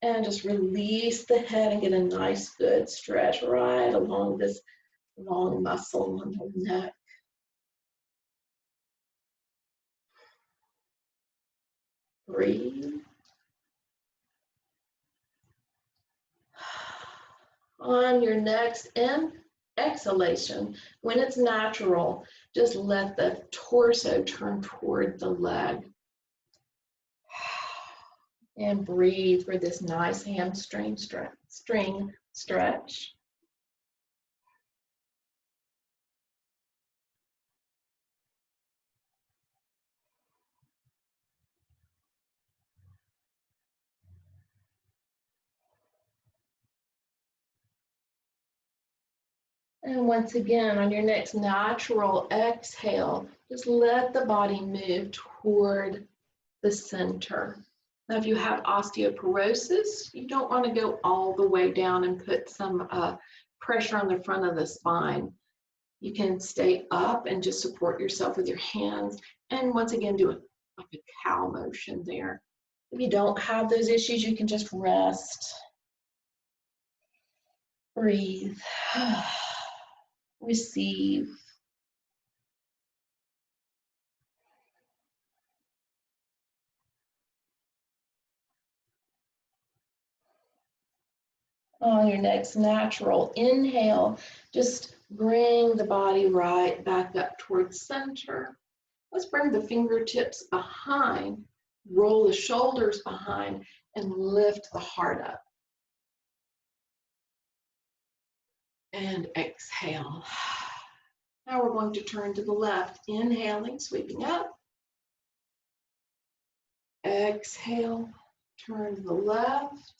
S1: And just release the head and get a nice good stretch right along this long muscle on the neck. Breathe. On your next exhalation, when it's natural, just let the torso turn toward the leg. And breathe for this nice hamstring stretch. And once again, on your next natural exhale, just let the body move toward the center. Now, if you have osteoporosis, you don't want to go all the way down and put some pressure on the front of the spine. You can stay up and just support yourself with your hands. And once again, do like a cow motion there. If you don't have those issues, you can just rest. Breathe. Receive. On your next natural inhale, just bring the body right back up towards center. Let's bring the fingertips behind, roll the shoulders behind, and lift the heart up. And exhale. Now we're going to turn to the left, inhaling, sweeping up. Exhale, turn to the left.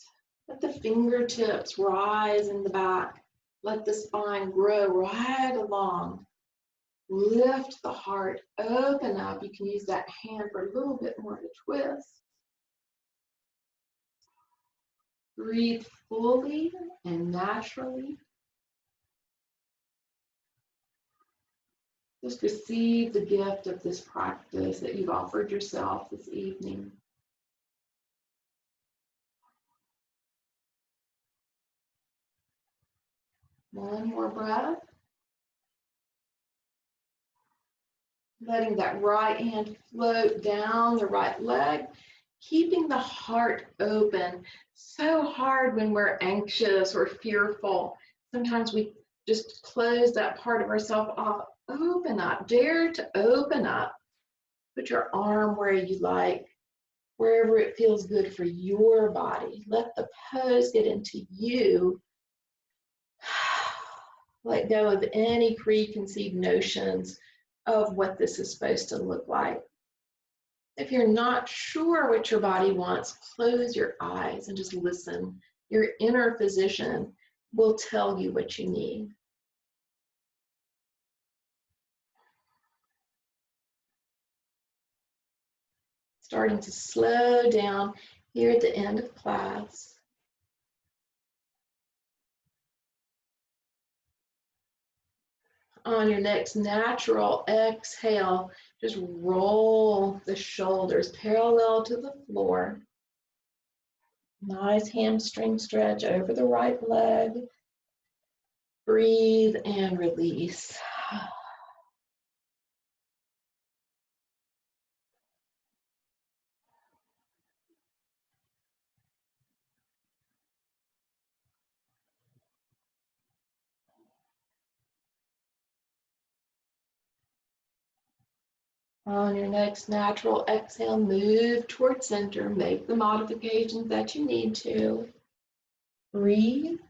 S1: Let the fingertips rise in the back. Let the spine grow right along. Lift the heart, open up. You can use that hand for a little bit more of a twist. Breathe fully and naturally. Just receive the gift of this practice that you've offered yourself this evening. One more breath. Letting that right hand float down the right leg, keeping the heart open. So hard when we're anxious or fearful. Sometimes we just close that part of ourselves off. Open up, dare to open up. Put your arm where you like, wherever it feels good for your body. Let the pose get into you. Let go of any preconceived notions of what this is supposed to look like. If you're not sure what your body wants, close your eyes and just listen. Your inner physician will tell you what you need. Starting to slow down here at the end of class. On your next natural exhale, just roll the shoulders parallel to the floor. Nice hamstring stretch over the right leg. Breathe and release. On your next natural exhale, move towards center. Make the modifications that you need to. Breathe.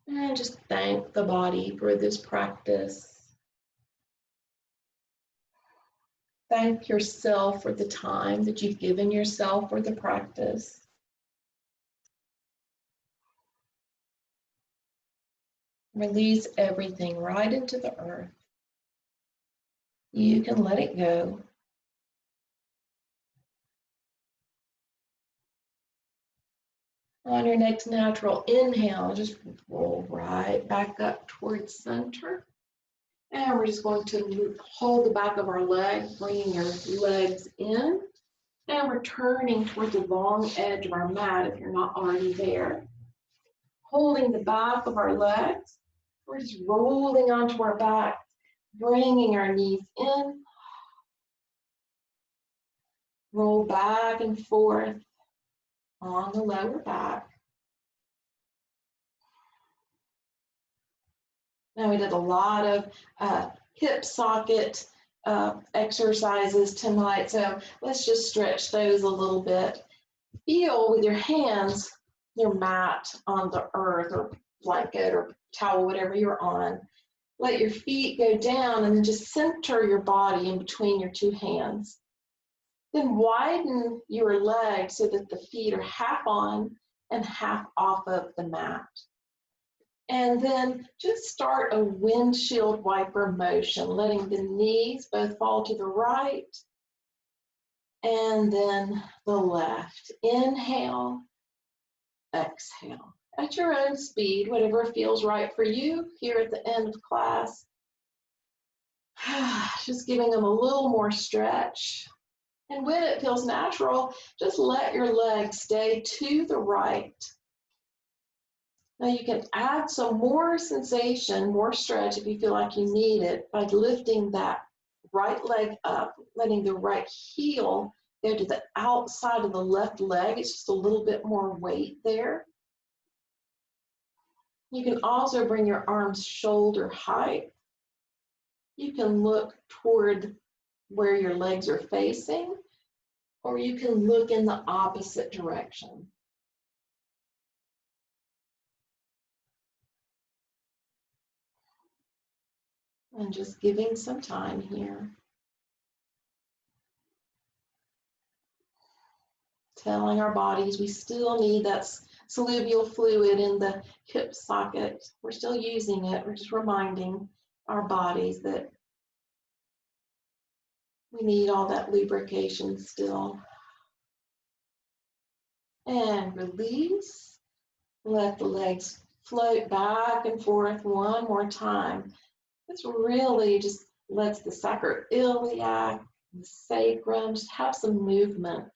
S1: And just thank the body for this practice. Thank yourself for the time that you've given yourself for the practice. Release everything right into the earth. You can let it go. On your next natural inhale, just roll right back up towards center. And we're just going to hold the back of our leg, bringing your legs in. And we're turning toward the long edge of our mat if you're not already there. Holding the back of our legs. We're just rolling onto our back, bringing our knees in. Roll back and forth on the lower back. Now we did a lot of hip socket exercises tonight, so let's just stretch those a little bit. Feel with your hands your mat on the earth or blanket or towel, whatever you're on. Let your feet go down and then just center your body in between your two hands. Then widen your legs so that the feet are half on and half off of the mat. And then just start a windshield wiper motion, letting the knees both fall to the right and then the left. Inhale, exhale. At your own speed, whatever feels right for you here at the end of class. Just giving them a little more stretch. And when it feels natural, just let your legs stay to the right. Now you can add some more sensation, more stretch if you feel like you need it by lifting that right leg up, letting the right heel go to the outside of the left leg. It's just a little bit more weight there. You can also bring your arms shoulder height. You can look toward where your legs are facing, or you can look in the opposite direction. And just giving some time here. Telling our bodies we still need that synovial fluid in the hip socket. We're still using it. We're just reminding our bodies that we need all that lubrication still. And release. Let the legs float back and forth one more time. This really just lets the sacroiliac, the sacrum, just have some movement.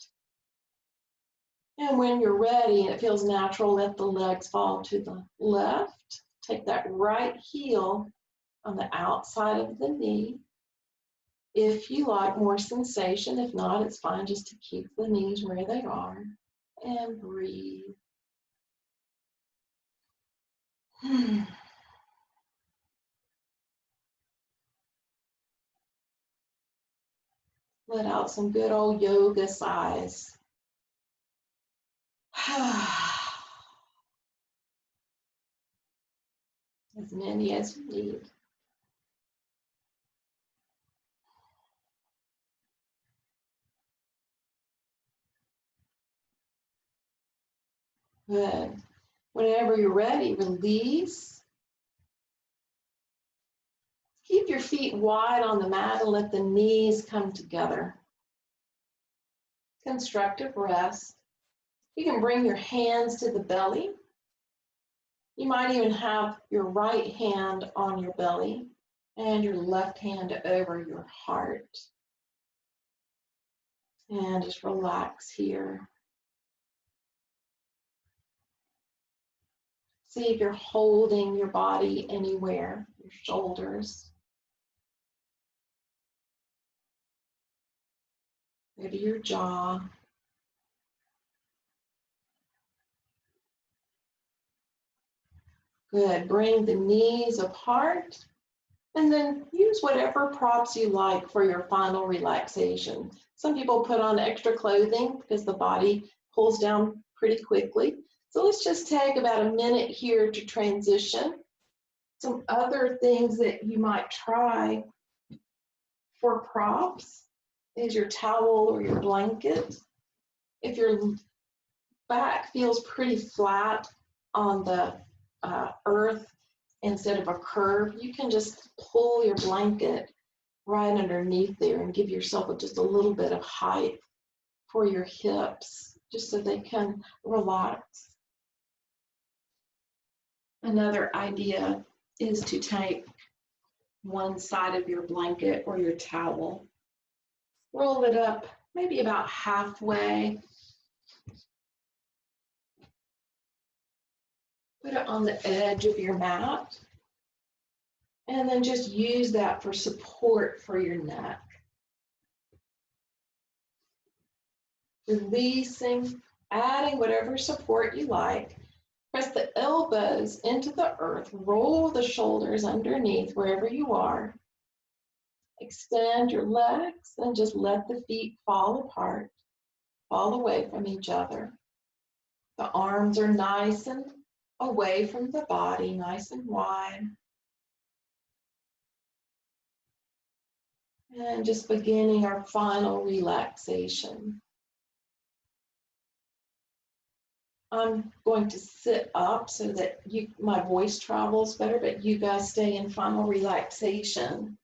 S1: And when you're ready and it feels natural, let the legs fall to the left. Take that right heel on the outside of the knee. If you like more sensation, if not, it's fine just to keep the knees where they are. And breathe. Let out some good old yoga sighs. As many as you need. Good. Whenever you're ready, release. Keep your feet wide on the mat and let the knees come together. Constructive rest. You can bring your hands to the belly. You might even have your right hand on your belly and your left hand over your heart. And just relax here. See if you're holding your body anywhere, your shoulders, maybe your jaw. Good. Bring the knees apart and then use whatever props you like for your final relaxation. Some people put on extra clothing because the body pulls down pretty quickly. So let's just take about a minute here to transition. Some other things that you might try for props is your towel or your blanket. If your back feels pretty flat on the earth instead of a curve, you can just pull your blanket right underneath there and give yourself just a little bit of height for your hips, just so they can relax. Another idea is to take one side of your blanket or your towel, roll it up maybe about halfway, put it on the edge of your mat, and then just use that for support for your neck. Releasing, adding whatever support you like. Press the elbows into the earth, roll the shoulders underneath wherever you are. Extend your legs and just let the feet fall apart, fall away from each other. The arms are nice and away from the body, nice and wide. And just beginning our final relaxation. I'm going to sit up so that my voice travels better, but you guys stay in final relaxation.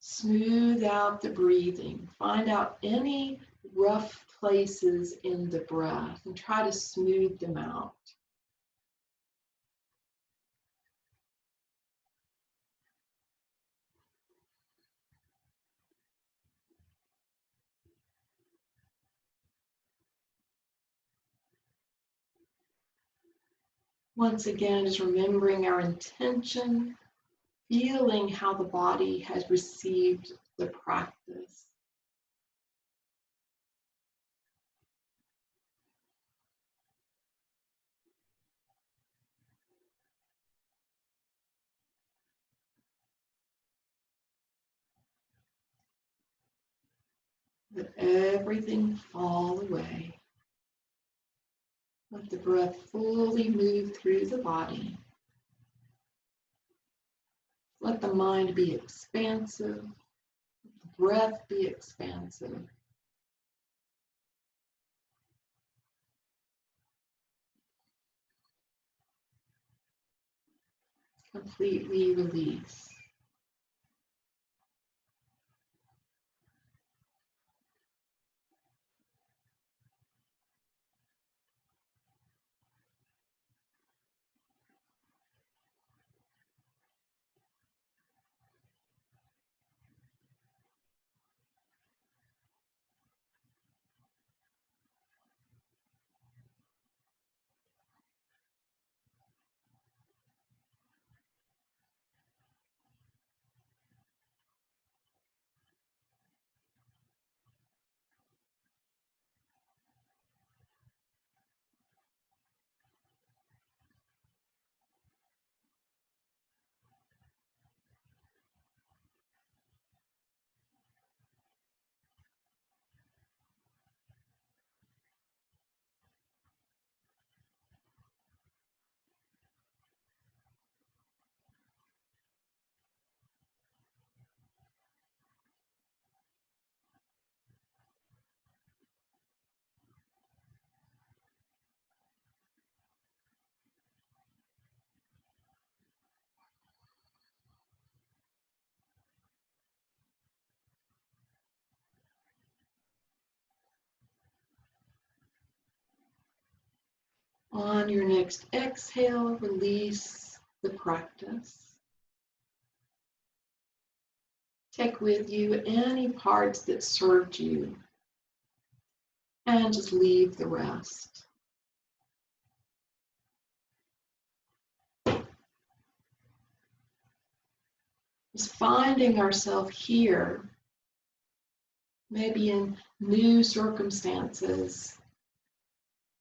S1: Smooth out the breathing. Find out any rough places in the breath and try to smooth them out. Once again, just remembering our intention, feeling how the body has received the practice. Let everything fall away. Let the breath fully move through the body. Let the mind be expansive. Let the breath be expansive. Completely release. On your next exhale, release the practice. Take with you any parts that served you and just leave the rest. Just finding ourselves here, maybe in new circumstances,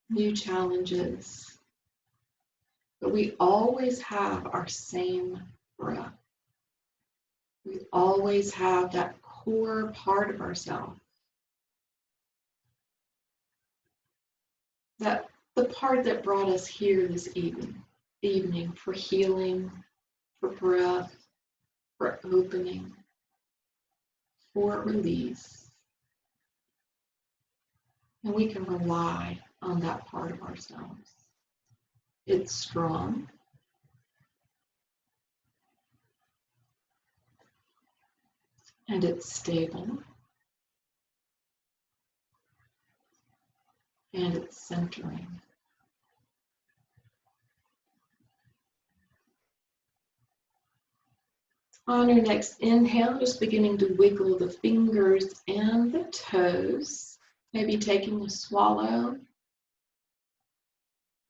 S1: new challenges, but we always have our same breath. We always have that core part of ourselves, that the part that brought us here this evening for healing, for breath, for opening, for release. And we can rely on that part of ourselves. It's strong. And it's stable. And it's centering. On your next inhale, just beginning to wiggle the fingers and the toes. Maybe taking a swallow.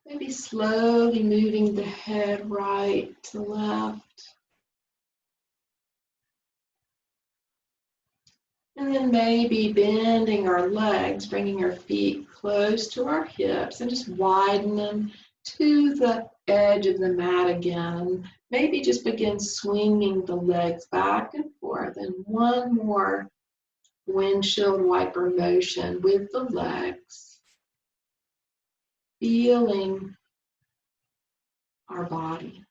S1: Maybe slowly moving the head right to left. And then maybe bending our legs, bringing our feet close to our hips and just widen them to the edge of the mat again. Maybe just begin swinging the legs back and forth. And one more windshield wiper motion with the legs. Feeling our body,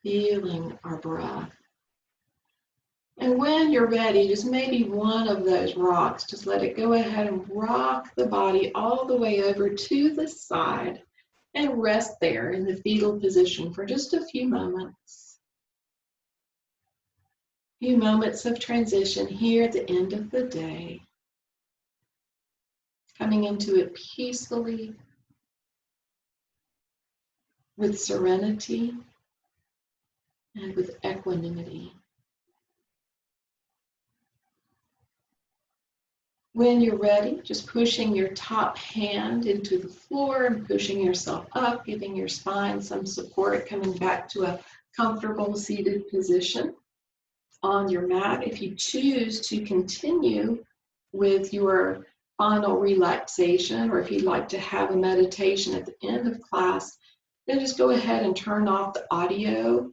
S1: feeling our breath. And when you're ready, just maybe one of those rocks, just let it go ahead and rock the body all the way over to the side and rest there in the fetal position for just a few moments. Few moments of transition here at the end of the day. Coming into it peacefully, with serenity and with equanimity. When you're ready, just pushing your top hand into the floor and pushing yourself up, giving your spine some support, coming back to a comfortable seated position on your mat. If you choose to continue with your final relaxation, or if you'd like to have a meditation at the end of class, then just go ahead and turn off the audio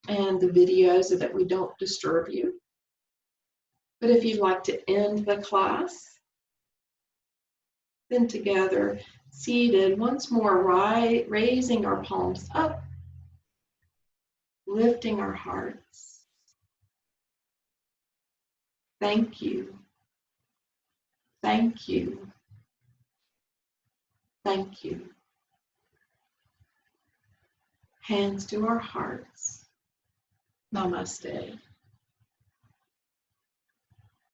S1: and the video so that we don't disturb you. But if you'd like to end the class, then together, seated, once more, raising our palms up, lifting our hearts. Thank you. Thank you. Thank you. Hands to our hearts. Namaste.